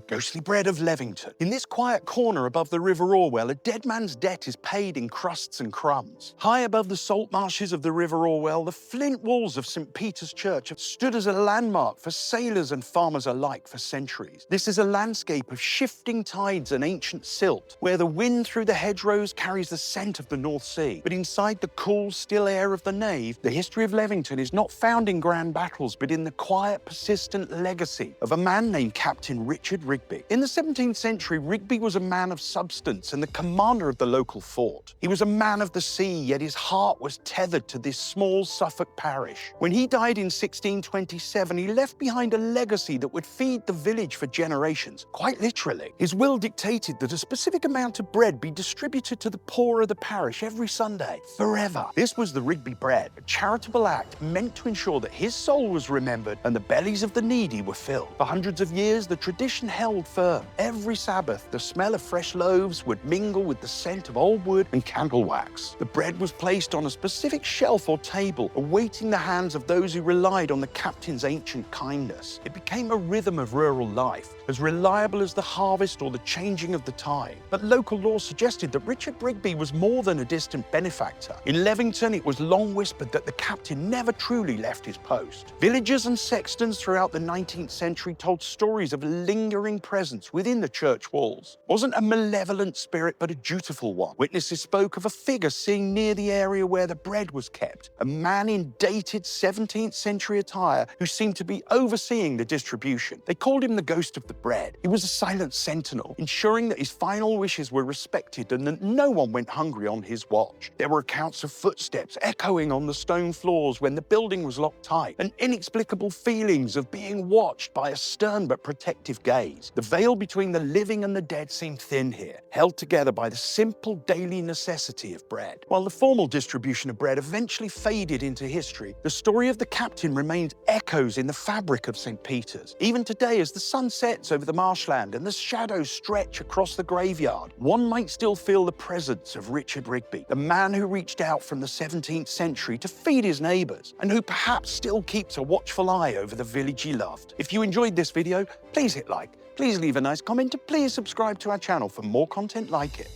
ghostly bread of Levington. In this quiet corner above the River Orwell, a dead man's debt is paid in crusts and crumbs. High above the salt marshes of the River Orwell, the flint walls of St. Peter's Church have stood as a landmark for sailors and farmers alike for centuries. This is a landscape of shifting tides and ancient silt, where the wind through the hedgerows carries the scent of the North Sea. But inside the cool, still air of the nave, the history of Levington is not found in grand battles, but in the quiet, persistent legacy of a man named Captain Richard Rigby. In the 17th century, Rigby was a man of substance and the commander of the local fort. He was a man of the sea, yet his heart was tethered to this small Suffolk parish. When he died in 1627, he left behind a legacy that would feed the village for generations, quite literally. His will dictated that a specific amount of bread be distributed to the poor of the parish every Sunday, forever. This was the Rigby bread, a charitable act meant to ensure that his soul was remembered and the bellies of the needy were filled. For hundreds of years, the tradition held firm. Every Sabbath, the smell of fresh loaves would mingle with the scent of old wood and candle wax. The bread was placed on a specific shelf or table, awaiting the hands of those who relied on the captain's ancient kindness. It became a rhythm of rural life, as reliable as the harvest or the changing of the tide. But local law suggested that Richard Rigby was more than a distant benefactor. In Levington, it was long whispered that the captain never truly left his post. Villagers and sextons throughout the 19th century told stories of a lingering presence within the church walls. It wasn't a malevolent spirit, but a dutiful one. Witnesses spoke of a figure seen near the area where the bread was kept, a man in dated 17th century attire who seemed to be overseeing the distribution. They called him the ghost of the bread. He was a silent sentinel, ensuring that his final wishes were respected and that no one went hungry on his watch. There were accounts of footsteps echoing on the stone floors when the building was locked tight, and inexplicable feelings of being watched by a stern but protective gaze. The veil between the living and the dead seemed thin here, held together by the simple daily necessity of bread. While the formal distribution of bread eventually faded into history, the story of the captain remains echoes in the fabric of St. Peter's. Even today, as the sun sets over the marshland and the shadows stretch across the graveyard, one might still feel the presence of Richard Rigby, the man who reached out from the 17th century to feed his neighbours, and who perhaps still keeps a watchful eye over the village he loved. If you enjoyed this video, please hit like, please leave a nice comment, and please subscribe to our channel for more content like it.